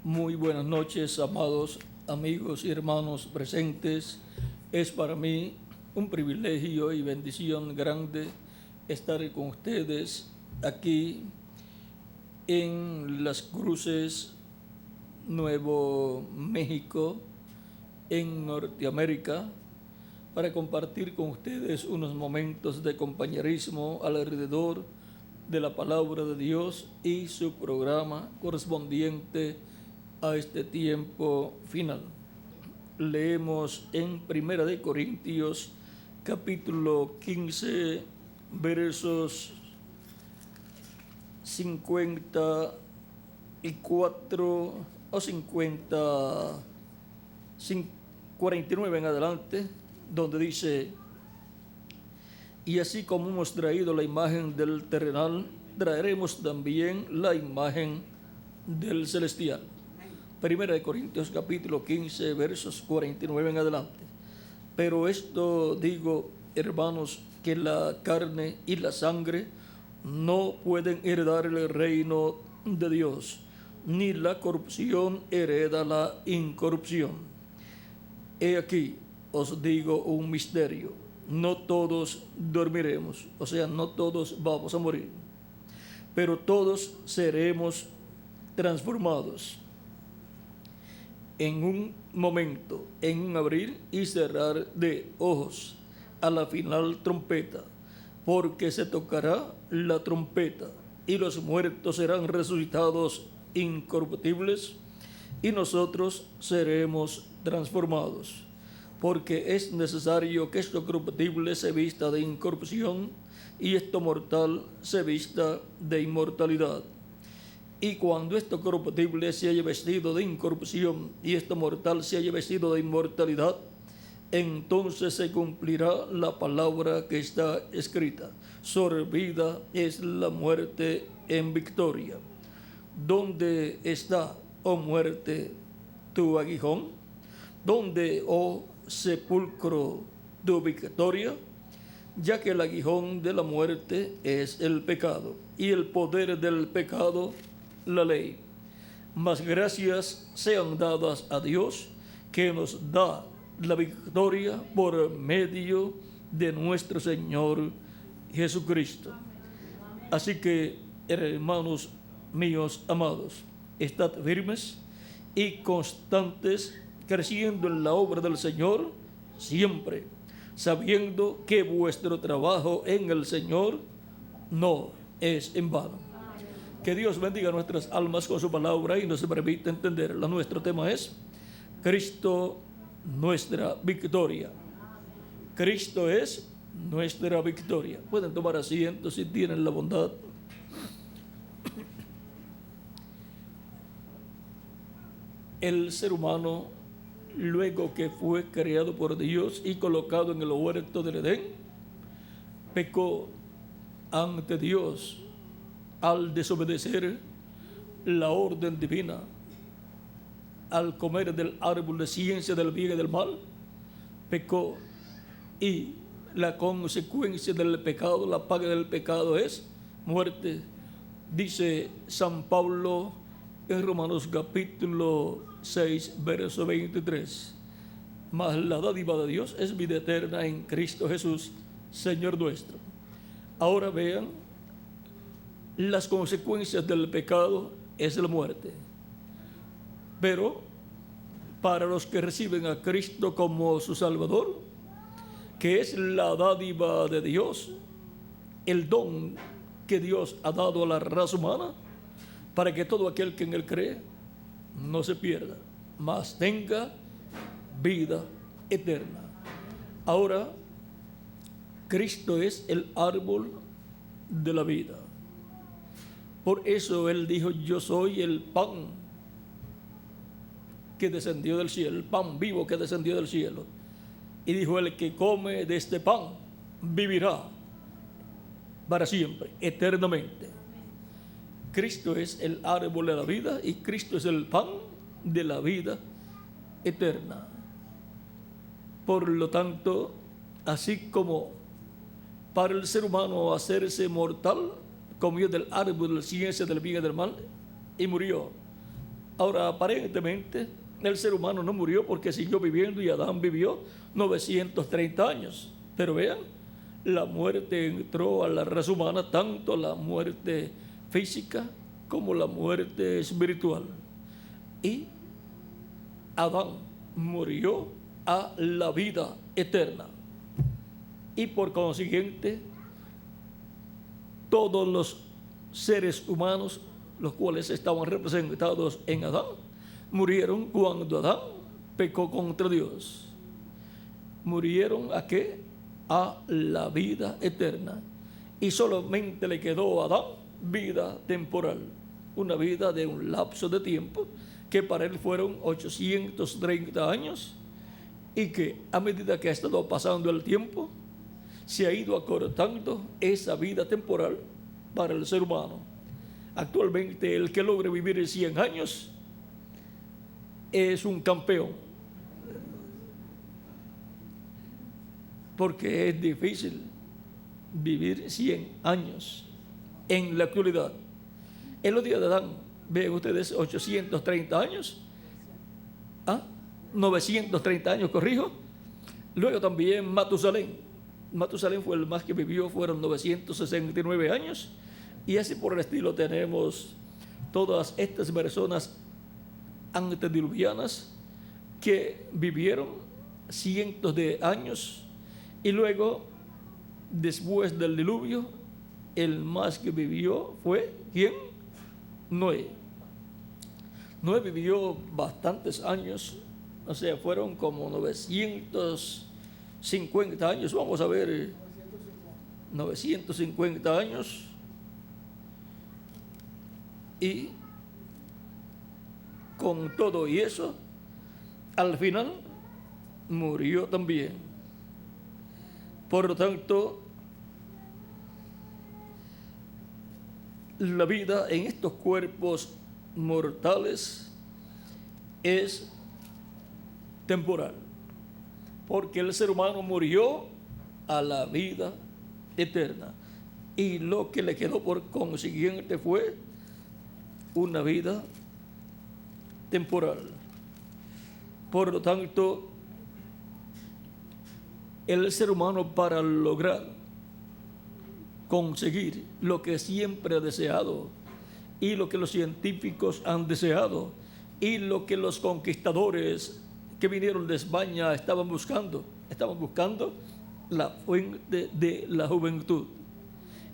Muy buenas noches, amados amigos y hermanos presentes. Es para mí un privilegio y bendición grande estar con ustedes aquí en Las Cruces, Nuevo México, en Norteamérica, para compartir con ustedes unos momentos de compañerismo alrededor de la palabra de Dios y su programa correspondiente a este tiempo final. Leemos en Primera de Corintios, capítulo 15, versos 54 o 49 en adelante, donde dice: y así como hemos traído la imagen del terrenal, traeremos también la imagen del celestial. Primera de Corintios capítulo 15, versos 49 en adelante. Pero esto digo, hermanos, que la carne y la sangre no pueden heredar el reino de Dios, ni la corrupción hereda la incorrupción. He aquí, os digo un misterio: no todos dormiremos, o sea, no todos vamos a morir, pero todos seremos transformados en un momento, en un abrir y cerrar de ojos, a la final trompeta, porque se tocará la trompeta, y los muertos serán resucitados incorruptibles, y nosotros seremos transformados, porque es necesario que esto corruptible se vista de incorrupción, y esto mortal se vista de inmortalidad. Y cuando esto corruptible se haya vestido de incorrupción y esto mortal se haya vestido de inmortalidad, entonces se cumplirá la palabra que está escrita: sorbida es la muerte en victoria. ¿Dónde está, oh muerte, tu aguijón? ¿Dónde, oh sepulcro, tu victoria? Ya que el aguijón de la muerte es el pecado, y el poder del pecado la ley. Mas gracias sean dadas a Dios, que nos da la victoria por medio de nuestro Señor Jesucristo. Así que, hermanos míos amados, estad firmes y constantes, creciendo en la obra del Señor siempre, sabiendo que vuestro trabajo en el Señor no es en vano. Que Dios bendiga nuestras almas con su palabra y nos permita entenderla. Nuestro tema es Cristo, nuestra victoria. Cristo es nuestra victoria. Pueden tomar asiento si tienen la bondad. El ser humano, luego que fue creado por Dios y colocado en el huerto del Edén, pecó ante Dios al desobedecer la orden divina, al comer del árbol de ciencia del bien y del mal. Pecó, y la consecuencia del pecado, la paga del pecado, es muerte. Dice San Pablo en Romanos capítulo 6, verso 23: mas la dádiva de Dios es vida eterna en Cristo Jesús, Señor nuestro. Ahora vean, las consecuencias del pecado es la muerte. Pero para los que reciben a Cristo como su Salvador, que es la dádiva de Dios, el don que Dios ha dado a la raza humana, para que todo aquel que en él cree no se pierda, mas tenga vida eterna. Ahora, Cristo es el árbol de la vida. Por eso Él dijo: yo soy el pan que descendió del cielo, el pan vivo que descendió del cielo. Y dijo: el que come de este pan vivirá para siempre, eternamente. Cristo es el árbol de la vida y Cristo es el pan de la vida eterna. Por lo tanto, así como para el ser humano hacerse mortal, comió del árbol de la ciencia del bien y del mal y murió, Ahora, aparentemente, el ser humano no murió porque siguió viviendo y Adán vivió 930 años. Pero vean, la muerte entró a la raza humana, tanto la muerte física como la muerte espiritual. Y Adán murió a la vida eterna. Y por consiguiente, todos los seres humanos, los cuales estaban representados en Adán, murieron cuando Adán pecó contra Dios. ¿Murieron a qué? A la vida eterna. Y solamente le quedó a Adán vida temporal, una vida de un lapso de tiempo que para él fueron 830 años, y que a medida que ha estado pasando el tiempo, se ha ido acortando esa vida temporal para el ser humano. Actualmente, el que logre vivir 100 años es un campeón, porque es difícil vivir 100 años en la actualidad. En los días de Adán, ven ustedes, 830 años, 930 años, corrijo. Luego también Matusalén fue el más que vivió, fueron 969 años, y así por el estilo tenemos todas estas personas antediluvianas que vivieron cientos de años, y luego, después del diluvio, el más que vivió fue, ¿quién? Noé. Noé vivió bastantes años, o sea, fueron como 950 años, vamos a ver, 950 años, y con todo y eso, al final murió también. Por lo tanto, la vida en estos cuerpos mortales es temporal, porque el ser humano murió a la vida eterna, y lo que le quedó por consiguiente fue una vida temporal. Por lo tanto, el ser humano, para lograr conseguir lo que siempre ha deseado, y lo que los científicos han deseado, y lo que los conquistadores que vinieron de España estaban buscando la fuente de la juventud.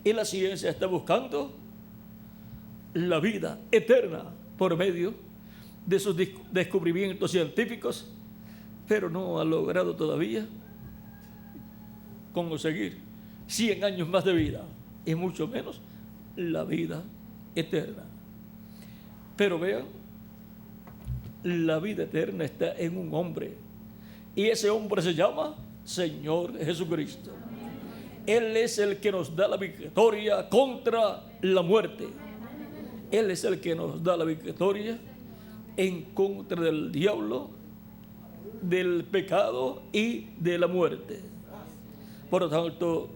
Y la ciencia está buscando la vida eterna por medio de sus descubrimientos científicos, pero no ha logrado todavía conseguir 100 años más de vida, y mucho menos la vida eterna. Pero vean, la vida eterna está en un hombre, y ese hombre se llama Señor Jesucristo. Él es el que nos da la victoria contra la muerte. Él es el que nos da la victoria en contra del diablo, del pecado y de la muerte. Por lo tanto,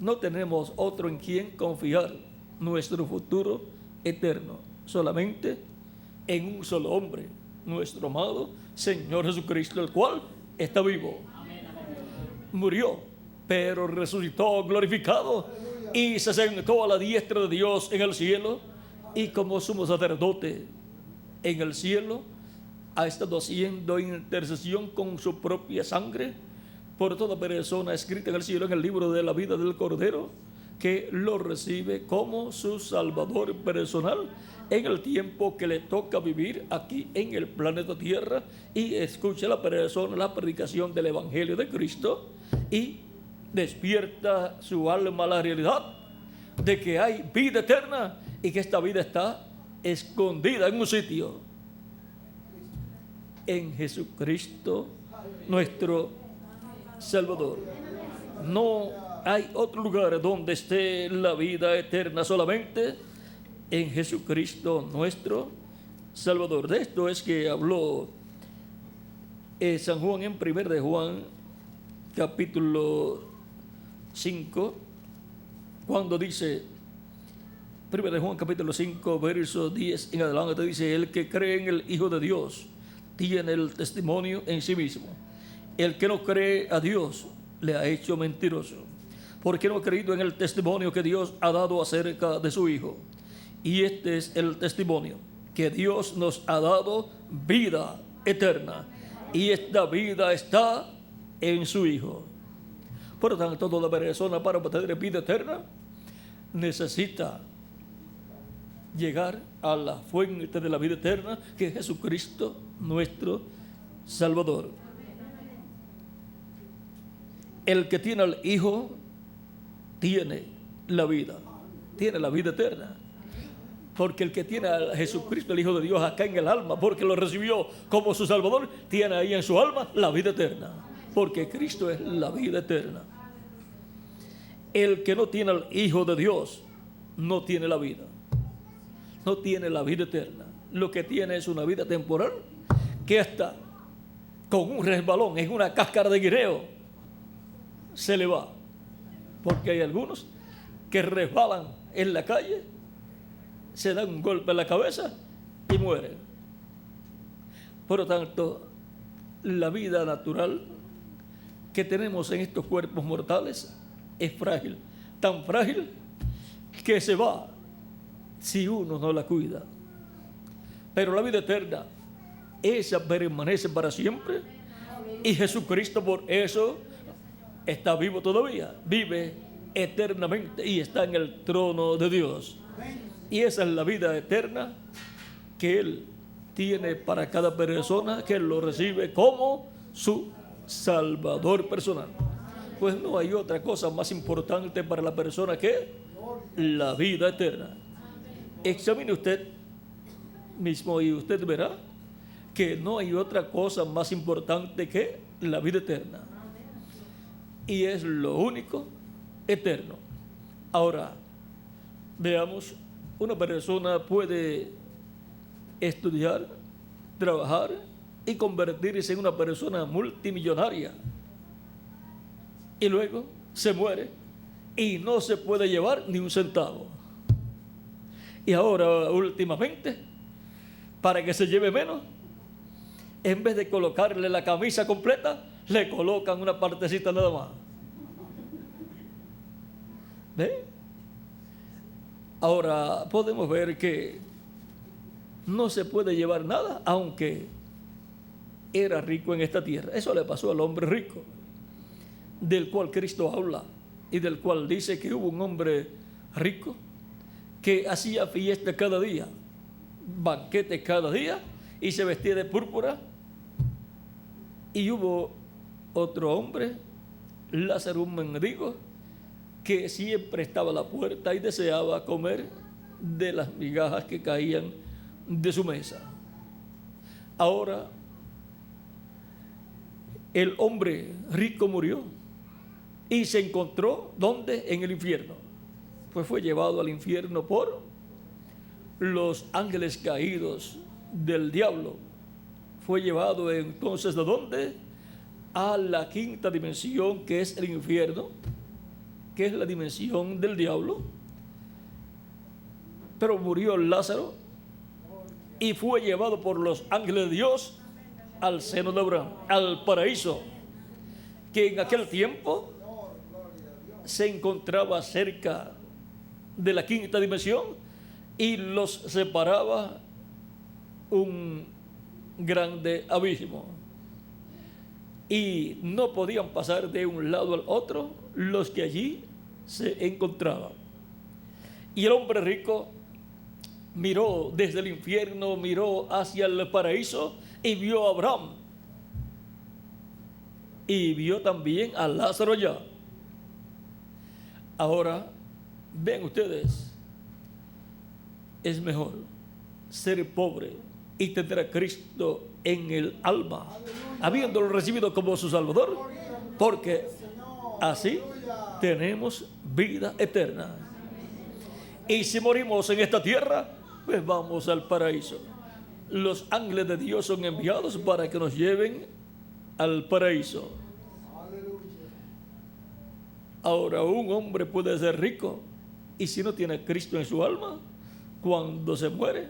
no tenemos otro en quien confiar nuestro futuro eterno, solamente en un solo hombre, nuestro amado Señor Jesucristo, el cual está vivo. Murió, pero resucitó glorificado y se sentó a la diestra de Dios en el cielo, y como sumo sacerdote en el cielo ha estado haciendo intercesión con su propia sangre por toda persona escrita en el cielo, en el libro de la vida del Cordero, que lo recibe como su Salvador personal en el tiempo que le toca vivir aquí en el planeta Tierra, y escucha la persona la predicación del Evangelio de Cristo, y despierta su alma a la realidad de que hay vida eterna, y que esta vida está escondida en un sitio, en Jesucristo nuestro Salvador. No hay otro lugar donde esté la vida eterna, solamente en Jesucristo nuestro Salvador. De esto es que habló San Juan en 1 de Juan capítulo 5, cuando dice: 1 de Juan capítulo 5, verso 10 en adelante dice: el que cree en el Hijo de Dios tiene el testimonio en sí mismo. El que no cree a Dios le ha hecho mentiroso, porque no ha creído en el testimonio que Dios ha dado acerca de su Hijo. Y este es el testimonio, que Dios nos ha dado vida eterna, y esta vida está en su Hijo. Por lo tanto, toda persona, para obtener vida eterna, necesita llegar a la fuente de la vida eterna, que es Jesucristo, nuestro Salvador. El que tiene al Hijo tiene la vida eterna. Porque el que tiene a Jesucristo, el Hijo de Dios, acá en el alma, porque lo recibió como su Salvador, tiene ahí en su alma la vida eterna. Porque Cristo es la vida eterna. El que no tiene al Hijo de Dios no tiene la vida. No tiene la vida eterna. Lo que tiene es una vida temporal que hasta con un resbalón en una cáscara de guineo se le va. Porque hay algunos que resbalan en la calle, se dan un golpe en la cabeza y mueren. Por lo tanto, la vida natural que tenemos en estos cuerpos mortales es frágil, tan frágil que se va si uno no la cuida. Pero la vida eterna, esa permanece para siempre, y Jesucristo por eso está vivo todavía, vive eternamente y está en el trono de Dios. Y esa es la vida eterna que Él tiene para cada persona que lo recibe como su Salvador personal. Pues no hay otra cosa más importante para la persona que la vida eterna. Examine usted mismo y usted verá que no hay otra cosa más importante que la vida eterna. Y es lo único eterno. Ahora, veamos, una persona puede estudiar, trabajar y convertirse en una persona multimillonaria. Y luego se muere y no se puede llevar ni un centavo. Y ahora, últimamente, para que se lleve menos, en vez de colocarle la camisa completa, le colocan una partecita nada más. ¿Ve? Ahora podemos ver que no se puede llevar nada, aunque era rico en esta tierra. Eso le pasó al hombre rico, del cual Cristo habla y del cual dice que hubo un hombre rico que hacía fiesta cada día, banquete cada día, y se vestía de púrpura. Y hubo otro hombre, Lázaro, un mendigo, que siempre estaba a la puerta y deseaba comer de las migajas que caían de su mesa. Ahora, el hombre rico murió y se encontró, ¿dónde? En el infierno. Pues fue llevado al infierno por los ángeles caídos del diablo. Fue llevado entonces, ¿de dónde? A la quinta dimensión, que es el infierno, que es la dimensión del diablo. Pero murió Lázaro y fue llevado por los ángeles de Dios al seno de Abraham, al paraíso, que en aquel tiempo se encontraba cerca de la quinta dimensión y los separaba un grande abismo, y no podían pasar de un lado al otro los que allí se encontraban. Y el hombre rico miró desde el infierno, miró hacia el paraíso y vio a Abraham y vio también a Lázaro allá. Ahora, vean ustedes, es mejor ser pobre y tener a Cristo en el alma, habiéndolo recibido como su Salvador, porque así tenemos vida eterna. Y si morimos en esta tierra, pues vamos al paraíso. Los ángeles de Dios son enviados para que nos lleven al paraíso. Ahora, un hombre puede ser rico Y si no tiene a Cristo en su alma, cuando se muere,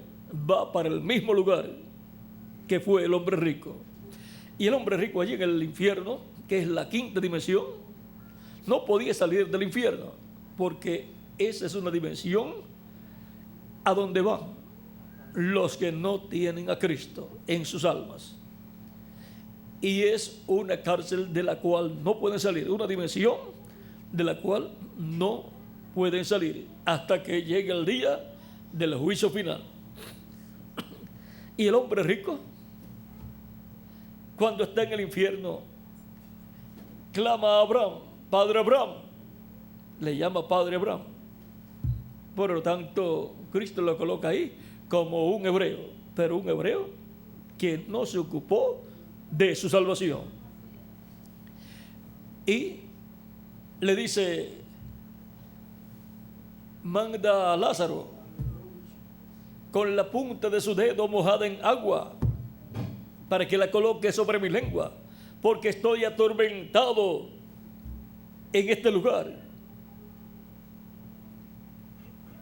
va para el mismo lugar que fue el hombre rico. Y el hombre rico allí en el infierno, que es la quinta dimensión, no podía salir del infierno, porque esa es una dimensión a donde van los que no tienen a Cristo en sus almas. Y es una cárcel de la cual no pueden salir, una dimensión de la cual no pueden salir hasta que llegue el día del juicio final. Y el hombre rico, cuando está en el infierno, clama a Abraham, Padre Abraham, le llama Padre Abraham. Por lo tanto, Cristo lo coloca ahí como un hebreo, pero un hebreo que no se ocupó de su salvación. Y le dice, manda a Lázaro con la punta de su dedo mojada en agua para que la coloque sobre mi lengua, porque estoy atormentado en este lugar.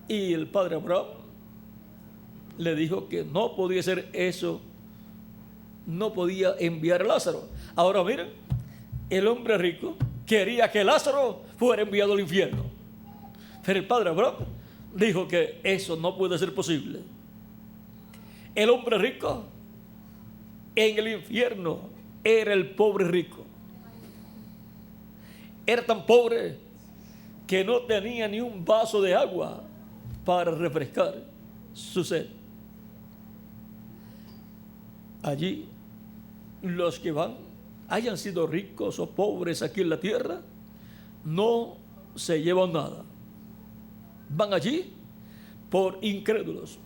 Y el padre Abraham le dijo que no podía hacer eso, no podía enviar a Lázaro. Ahora miren, el hombre rico quería que Lázaro fuera enviado al infierno, pero el padre Abraham dijo que eso no puede ser posible. El hombre rico en el infierno era el pobre rico. Era tan pobre que no tenía ni un vaso de agua para refrescar su sed. Allí los que van, hayan sido ricos o pobres aquí en la tierra, no se llevan nada. Van allí por incrédulos.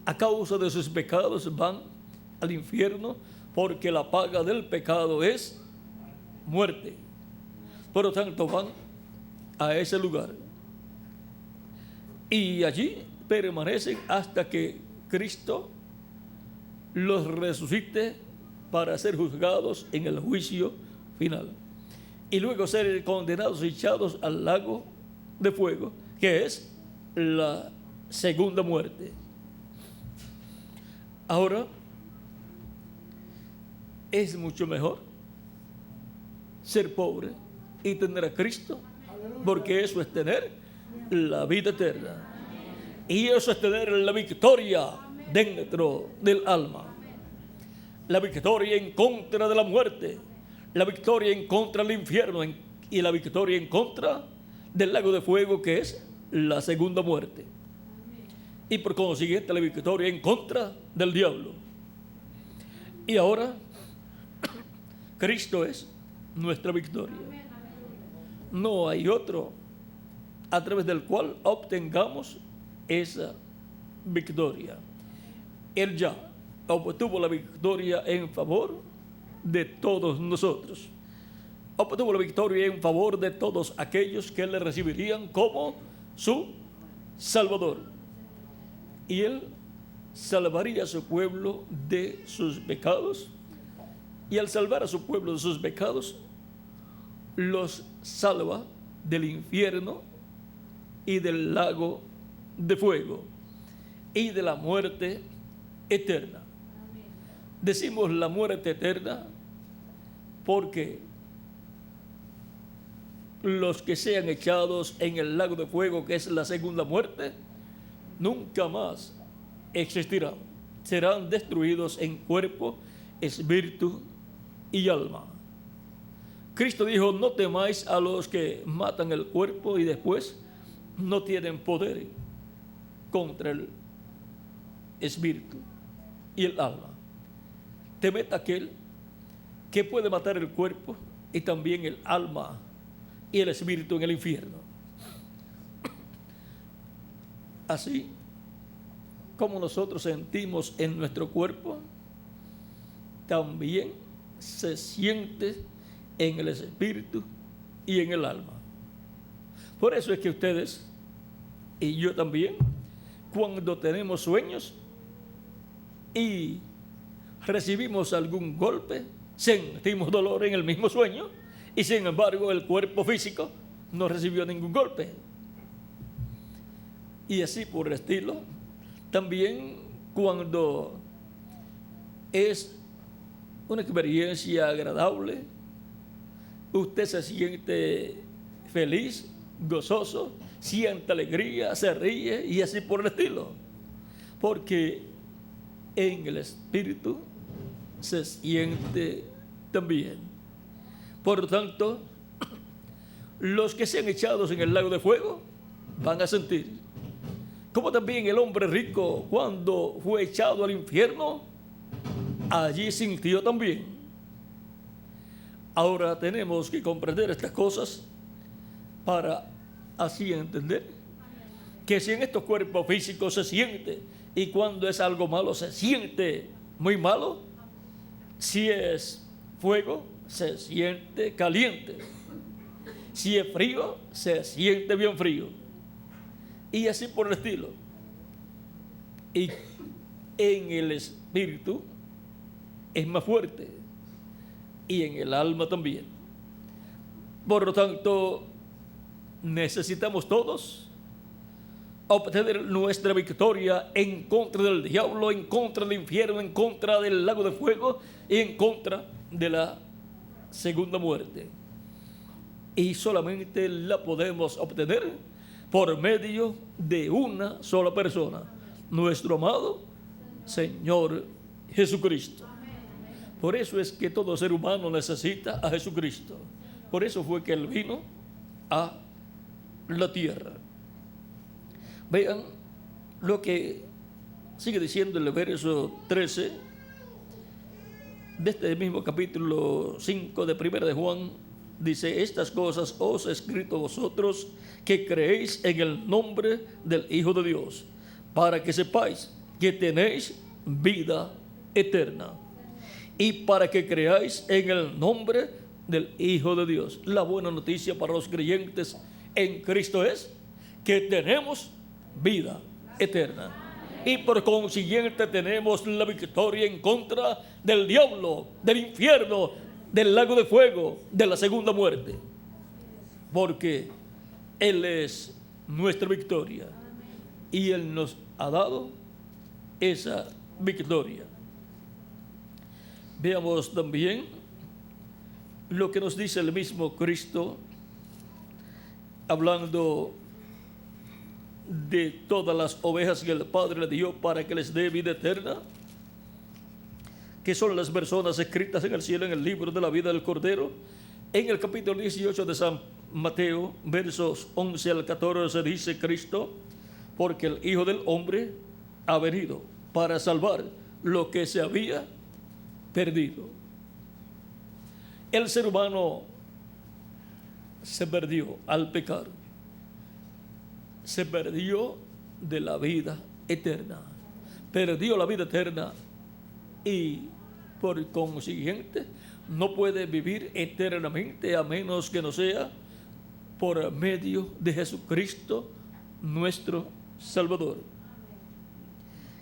A causa de sus pecados van al infierno, porque la paga del pecado es muerte. Por lo tanto van a ese lugar y allí permanecen hasta que Cristo los resucite para ser juzgados en el juicio final y luego ser condenados y echados al lago de fuego, que es la segunda muerte. Ahora es mucho mejor ser pobre y tener a Cristo, porque eso es tener la vida eterna y eso es tener la victoria dentro del alma, la victoria en contra de la muerte, la victoria en contra del infierno y la victoria en contra del lago de fuego, que es la segunda muerte, y por consiguiente la victoria en contra del diablo. Y ahora Cristo es nuestra victoria. No hay otro a través del cual obtengamos esa victoria. Él ya obtuvo la victoria en favor de todos nosotros. Obtuvo la victoria en favor de todos aquellos que le recibirían como su Salvador. Y Él salvaría a su pueblo de sus pecados. Y al salvar a su pueblo de sus pecados, los salva del infierno y del lago de fuego y de la muerte eterna. Decimos la muerte eterna porque los que sean echados en el lago de fuego, que es la segunda muerte, nunca más existirán. Serán destruidos en cuerpo, espíritu y alma. Cristo dijo, no temáis a los que matan el cuerpo y después no tienen poder contra el espíritu y el alma. Temed a aquel que puede matar el cuerpo y también el alma y el espíritu en el infierno. Así como nosotros sentimos en nuestro cuerpo, también se siente en el espíritu y en el alma. Por eso es que ustedes y yo también, cuando tenemos sueños y recibimos algún golpe, sentimos dolor en el mismo sueño y sin embargo el cuerpo físico no recibió ningún golpe. y así por el estilo. También cuando es una experiencia agradable, usted se siente feliz, gozoso, siente alegría, se ríe y así por el estilo. Porque en el espíritu se siente también. Por lo tanto, los que sean echados en el lago de fuego van a sentir. Como también el hombre rico, cuando fue echado al infierno, allí sintió también. Ahora tenemos que comprender estas cosas para así entender que si en estos cuerpos físicos se siente, y cuando es algo malo se siente muy malo, si es fuego se siente caliente, si es frío se siente bien frío, y así por el estilo. Y en el espíritu es más fuerte, y en el alma también. Por lo tanto, necesitamos todos obtener nuestra victoria en contra del diablo, en contra del infierno, en contra del lago de fuego y en contra de la segunda muerte. Y solamente la podemos obtener por medio de una sola persona, nuestro amado Señor Jesucristo. Por eso es que todo ser humano necesita a Jesucristo. Por eso fue que Él vino a la tierra. Vean lo que sigue diciendo el verso 13 de este mismo capítulo 5 de 1 de Juan. Dice: estas cosas os he escrito a vosotros que creéis en el nombre del Hijo de Dios, para que sepáis que tenéis vida eterna, y para que creáis en el nombre del Hijo de Dios. La buena noticia para los creyentes en Cristo es que tenemos vida eterna, y por consiguiente tenemos la victoria en contra del diablo, del infierno, del lago de fuego, de la segunda muerte, porque Él es nuestra victoria y Él nos ha dado esa victoria. Veamos también lo que nos dice el mismo Cristo, hablando de todas las ovejas que el Padre le dio para que les dé vida eterna, que son las personas escritas en el cielo en el libro de la vida del Cordero. En el capítulo 18 de San Mateo, versos 11 al 14, dice Cristo: porque el Hijo del Hombre ha venido para salvar lo que se había perdido. El ser humano se perdió al pecar, se perdió de la vida eterna, perdió la vida eterna, y por consiguiente no puede vivir eternamente a menos que no sea por medio de Jesucristo nuestro Salvador.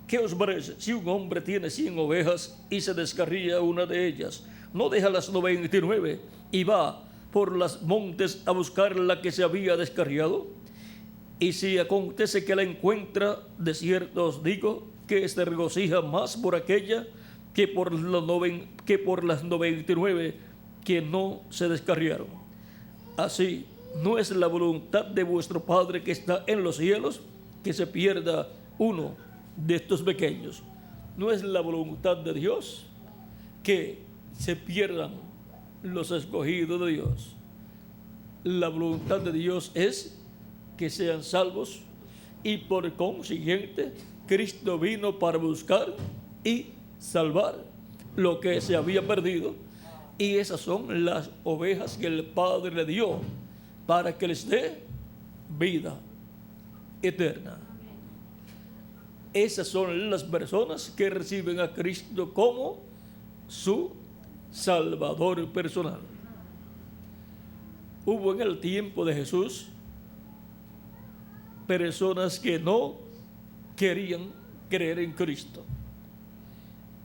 ¿Qué os parece? Si un hombre tiene 100 ovejas y se descarría una de ellas, ¿no deja las 99 y va por los montes a buscar la que se había descarriado? Y si acontece que la encuentra, de cierto os digo que se regocija más por aquella que por las 99 que no se descarriaron. Así, no es la voluntad de vuestro Padre que está en los cielos que se pierda uno de estos pequeños. No es la voluntad de Dios que se pierdan los escogidos de Dios. La voluntad de Dios es que sean salvos, y por consiguiente Cristo vino para buscar y salvar lo que se había perdido, y esas son las ovejas que el Padre le dio para que les dé vida eterna. Esas son las personas que reciben a Cristo como su Salvador personal. Hubo en el tiempo de Jesús personas que no querían creer en Cristo,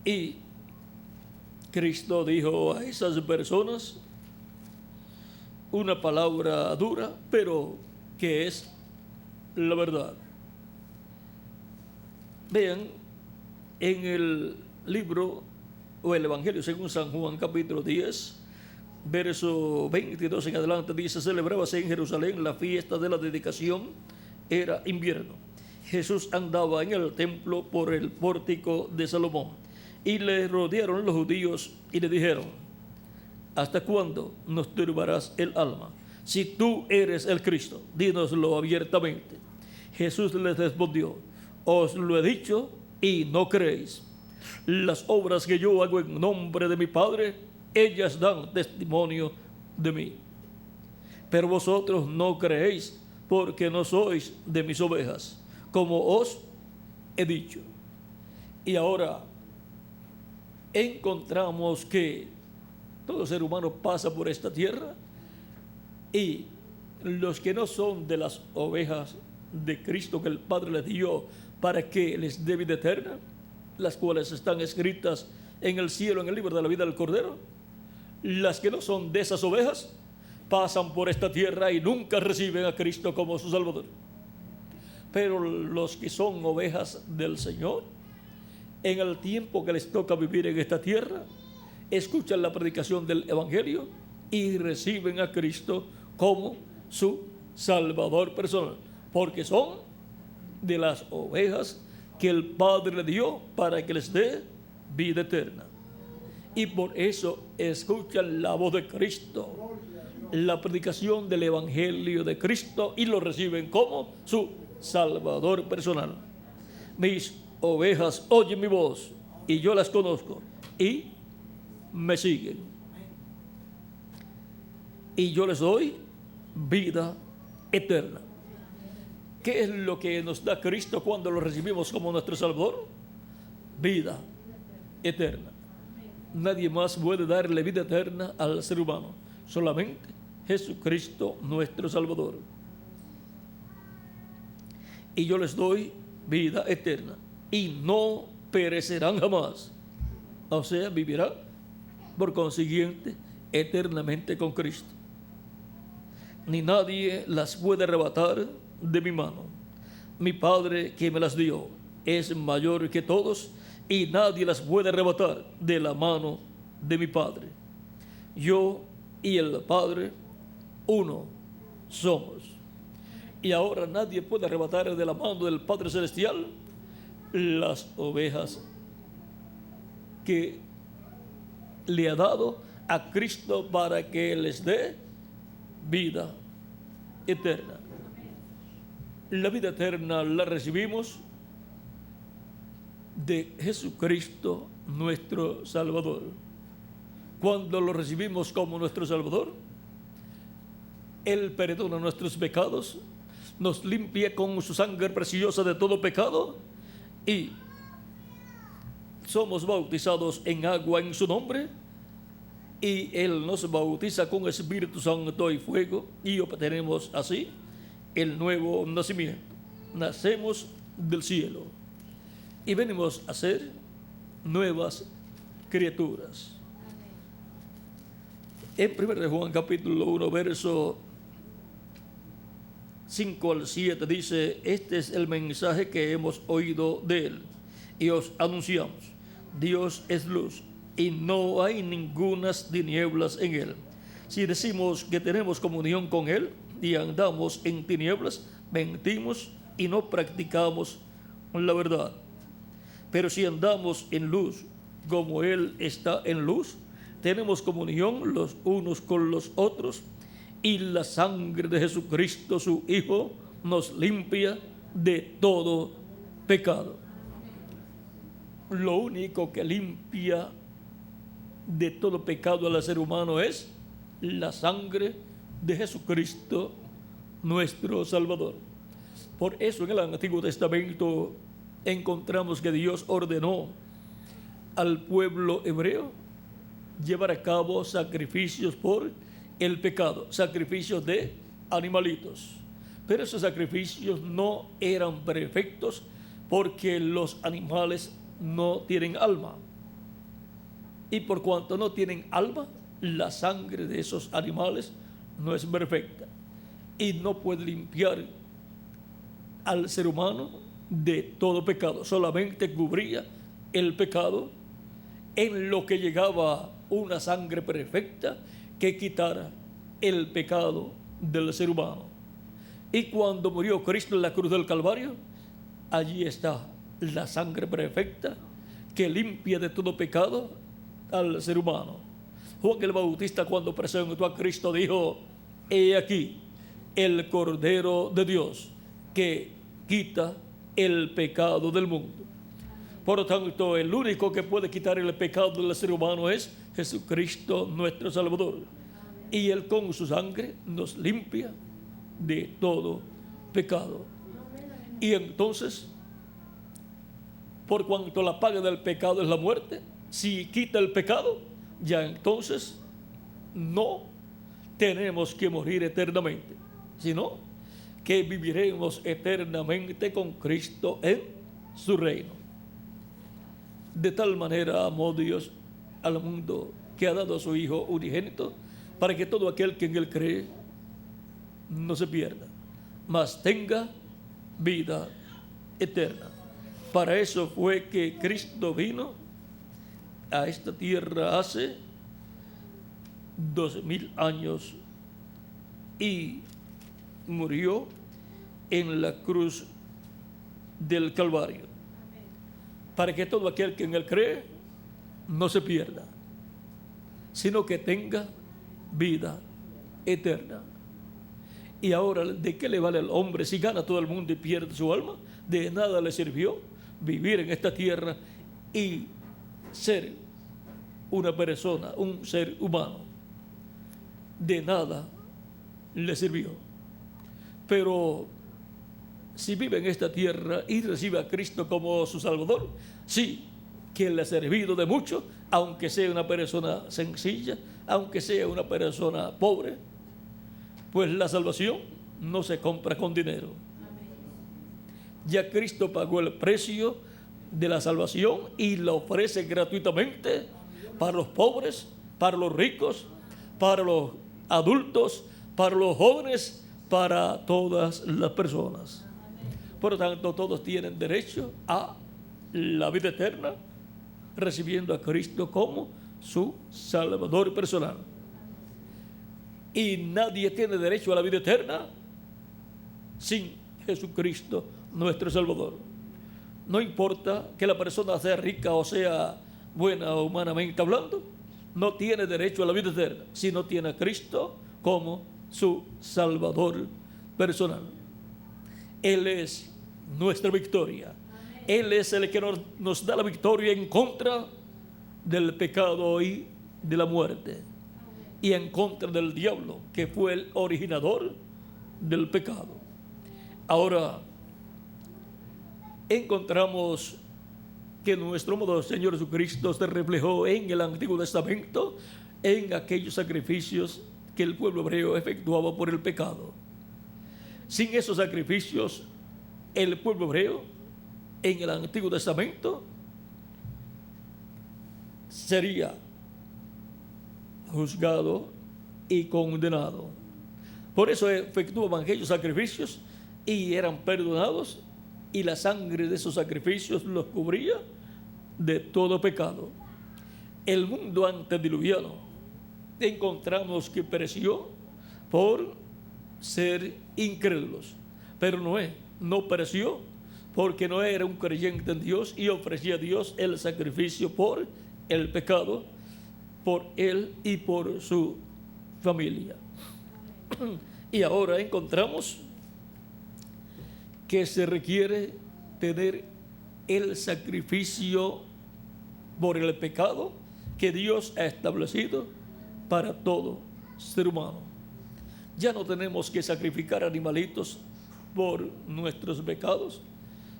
y Cristo dijo a esas personas una palabra dura, pero que es la verdad. Vean, en el libro o el Evangelio según San Juan, capítulo 10, verso 22 en adelante, dice: celebrábase en Jerusalén la fiesta de la dedicación, era invierno. Jesús andaba en el templo por el pórtico de Salomón, y le rodearon los judíos y le dijeron: ¿hasta cuándo nos turbarás el alma? Si tú eres el Cristo, dínoslo abiertamente. Jesús les respondió: os lo he dicho y no creéis. Las obras que yo hago en nombre de mi Padre, ellas dan testimonio de mí. Pero vosotros no creéis, porque no sois de mis ovejas, como os he dicho. Y ahora encontramos que todo ser humano pasa por esta tierra, y los que no son de las ovejas de Cristo que el Padre les dio para que les dé vida eterna, las cuales están escritas en el cielo, en el libro de la vida del Cordero, las que no son de esas ovejas pasan por esta tierra y nunca reciben a Cristo como su Salvador. Pero los que son ovejas del Señor, en el tiempo que les toca vivir en esta tierra, escuchan la predicación del Evangelio y reciben a Cristo como su Salvador personal, porque son de las ovejas que el Padre le dio para que les dé vida eterna. Y por eso escuchan la voz de Cristo, la predicación del Evangelio de Cristo, y lo reciben como su Salvador personal. Mis ovejas oyen mi voz y yo las conozco y me siguen. Y yo les doy vida eterna. ¿Qué es lo que nos da Cristo cuando lo recibimos como nuestro Salvador? Vida eterna. Nadie más puede darle vida eterna al ser humano, solamente Jesucristo nuestro Salvador. Y yo les doy vida eterna, y no perecerán jamás. O sea, vivirán, por consiguiente, eternamente con Cristo. Ni nadie las puede arrebatar de mi mano. Mi Padre que me las dio es mayor que todos, y nadie las puede arrebatar de la mano de mi Padre. Yo y el Padre uno somos. Y ahora nadie puede arrebatar de la mano del Padre Celestial las ovejas que le ha dado a Cristo para que les dé vida eterna. La vida eterna la recibimos de Jesucristo nuestro Salvador. Cuando lo recibimos como nuestro Salvador, Él perdona nuestros pecados, nos limpia con su sangre preciosa de todo pecado, y somos bautizados en agua en su nombre, y Él nos bautiza con Espíritu Santo y fuego, y obtenemos así el nuevo nacimiento. Nacemos del cielo y venimos a ser nuevas criaturas. En 1 Juan capítulo 1, verso 5 al 7 dice: este es el mensaje que hemos oído de Él y os anunciamos. Dios es luz y no hay ningunas tinieblas en Él. Si decimos que tenemos comunión con Él y andamos en tinieblas, mentimos y no practicamos la verdad. Pero si andamos en luz, como Él está en luz, tenemos comunión los unos con los otros, y la sangre de Jesucristo, su Hijo, nos limpia de todo pecado. Lo único que limpia de todo pecado al ser humano es la sangre de Jesucristo, nuestro Salvador. Por eso en el Antiguo Testamento encontramos que Dios ordenó al pueblo hebreo llevar a cabo sacrificios por el pecado, sacrificios de animalitos. Pero esos sacrificios no eran perfectos, porque los animales no tienen alma. Y por cuanto no tienen alma, la sangre de esos animales no es perfecta y no puede limpiar al ser humano de todo pecado. Solamente cubría el pecado, en lo que llegaba una sangre perfecta que quitara el pecado del ser humano. Y cuando murió Cristo en la cruz del Calvario, allí está la sangre perfecta que limpia de todo pecado al ser humano. Juan el Bautista, cuando presentó a Cristo, dijo: he aquí el Cordero de Dios que quita el pecado del mundo. Por lo tanto, el único que puede quitar el pecado del ser humano es Jesucristo, nuestro Salvador. Y Él con su sangre nos limpia de todo pecado. Y entonces, por cuanto la paga del pecado es la muerte, si quita el pecado, ya entonces no tenemos que morir eternamente, sino que viviremos eternamente con Cristo en su reino. De tal manera amó Dios al mundo que ha dado a su Hijo unigénito, para que todo aquel que en Él cree no se pierda, mas tenga vida eterna. Para eso fue que Cristo vino a esta tierra hace 2000 años y murió en la cruz del Calvario, para que todo aquel que en Él cree no se pierda, sino que tenga vida eterna. Y ahora, ¿de qué le vale al hombre si gana todo el mundo y pierde su alma? De nada le sirvió vivir en esta tierra y ser una persona, un ser humano. De nada le sirvió. Pero si vive en esta tierra y recibe a Cristo como su Salvador, sí, que le ha servido de mucho, aunque sea una persona sencilla, aunque sea una persona pobre, pues la salvación no se compra con dinero. Ya Cristo pagó el precio de la salvación y la ofrece gratuitamente para los pobres, para los ricos, para los adultos, para los jóvenes, para todas las personas. Por lo tanto, todos tienen derecho a la vida eterna, recibiendo a Cristo como su Salvador personal. Y nadie tiene derecho a la vida eterna sin Jesucristo, nuestro Salvador. No importa que la persona sea rica o sea buena humanamente hablando, no tiene derecho a la vida eterna si no tiene a Cristo como su Salvador personal. Él es nuestra victoria. Él es el que nos da la victoria en contra del pecado y de la muerte, y en contra del diablo, que fue el originador del pecado. Ahora encontramos que nuestro amado Señor Jesucristo se reflejó en el Antiguo Testamento en aquellos sacrificios que el pueblo hebreo efectuaba por el pecado. Sin esos sacrificios, el pueblo hebreo en el Antiguo Testamento sería juzgado y condenado. Por eso efectuaban aquellos sacrificios y eran perdonados, y la sangre de esos sacrificios los cubría de todo pecado. El mundo antediluviano encontramos que pereció por ser incrédulos, pero Noé no pereció porque Noé era un creyente en Dios y ofrecía a Dios el sacrificio por el pecado, por él y por su familia. Y ahora encontramos que se requiere tener el sacrificio por el pecado que Dios ha establecido para todo ser humano. Ya no tenemos que sacrificar animalitos por nuestros pecados,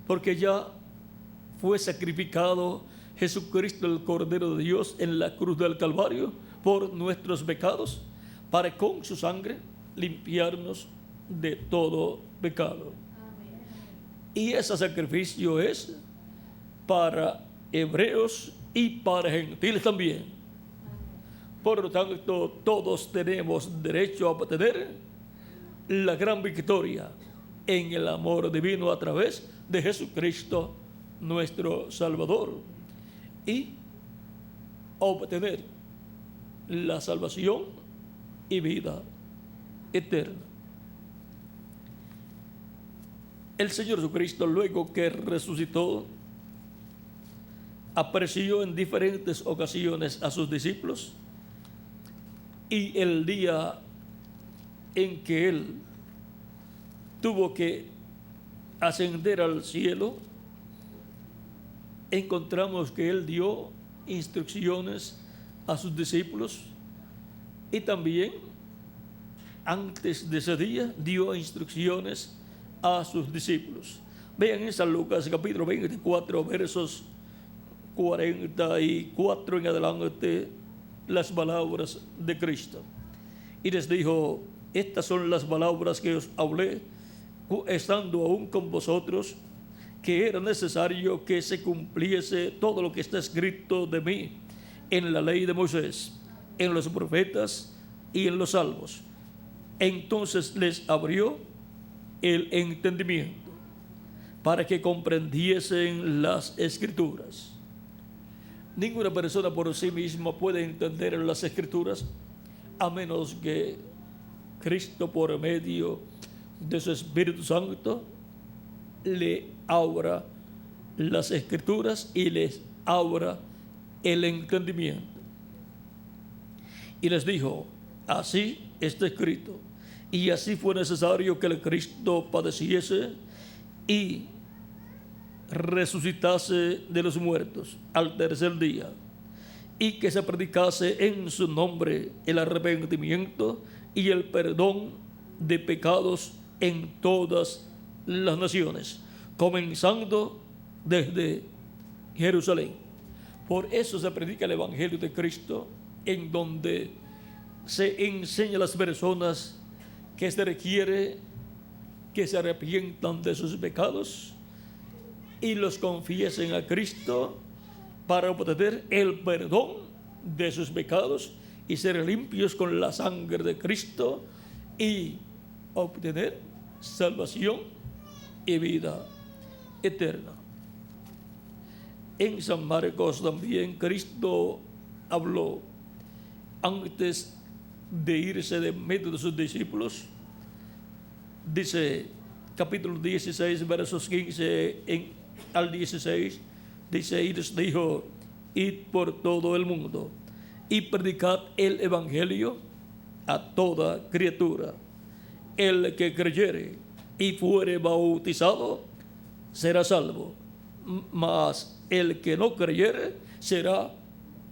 porque ya fue sacrificado Jesucristo, el Cordero de Dios, en la cruz del Calvario por nuestros pecados, para con su sangre limpiarnos de todo pecado. Y ese sacrificio es para hebreos y para gentiles también. Por lo tanto, todos tenemos derecho a obtener la gran victoria en el amor divino a través de Jesucristo nuestro Salvador y obtener la salvación y vida eterna. El Señor Jesucristo, luego que resucitó, apareció en diferentes ocasiones a sus discípulos, y el día en que Él tuvo que ascender al cielo, encontramos que Él dio instrucciones a sus discípulos, y también antes de ese día dio instrucciones a sus discípulos. Vean en San Lucas capítulo 24 versos 44 en adelante las palabras de Cristo. Y les dijo: estas son las palabras que os hablé estando aún con vosotros, que era necesario que se cumpliese todo lo que está escrito de mí en la ley de Moisés, en los profetas y en los salmos. Entonces les abrió el entendimiento para que comprendiesen las Escrituras. Ninguna persona por sí misma puede entender las Escrituras a menos que Cristo, por medio de su Espíritu Santo, le abra las Escrituras y les abra el entendimiento. Y les dijo: así está escrito, y así fue necesario que el Cristo padeciese y resucitase de los muertos al tercer día, y que se predicase en su nombre el arrepentimiento y el perdón de pecados en todas las naciones, comenzando desde Jerusalén. Por eso se predica el Evangelio de Cristo, en donde se enseña a las personas que se requiere que se arrepientan de sus pecados y los confiesen a Cristo para obtener el perdón de sus pecados y ser limpios con la sangre de Cristo y obtener salvación y vida eterna. En San Marcos también Cristo habló antes de irse de medio de sus discípulos. Dice capítulo 16 versos 15 al 16, dice: y les dijo: id por todo el mundo y predicad el evangelio a toda criatura. El que creyere y fuere bautizado será salvo, mas el que no creyere será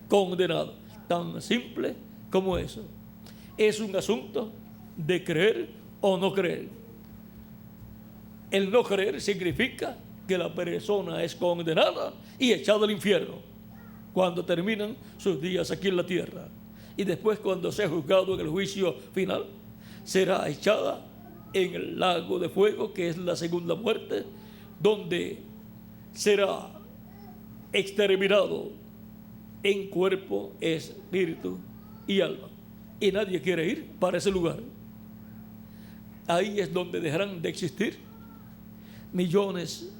condenado. Tan simple como eso. Es un asunto de creer o no creer. El no creer significa que la persona es condenada y echada al infierno cuando terminan sus días aquí en la tierra. Y después, cuando sea juzgado en el juicio final, será echada en el lago de fuego, que es la segunda muerte, donde será exterminado en cuerpo, espíritu y alma. Y nadie quiere ir para ese lugar. Ahí es donde dejarán de existir millones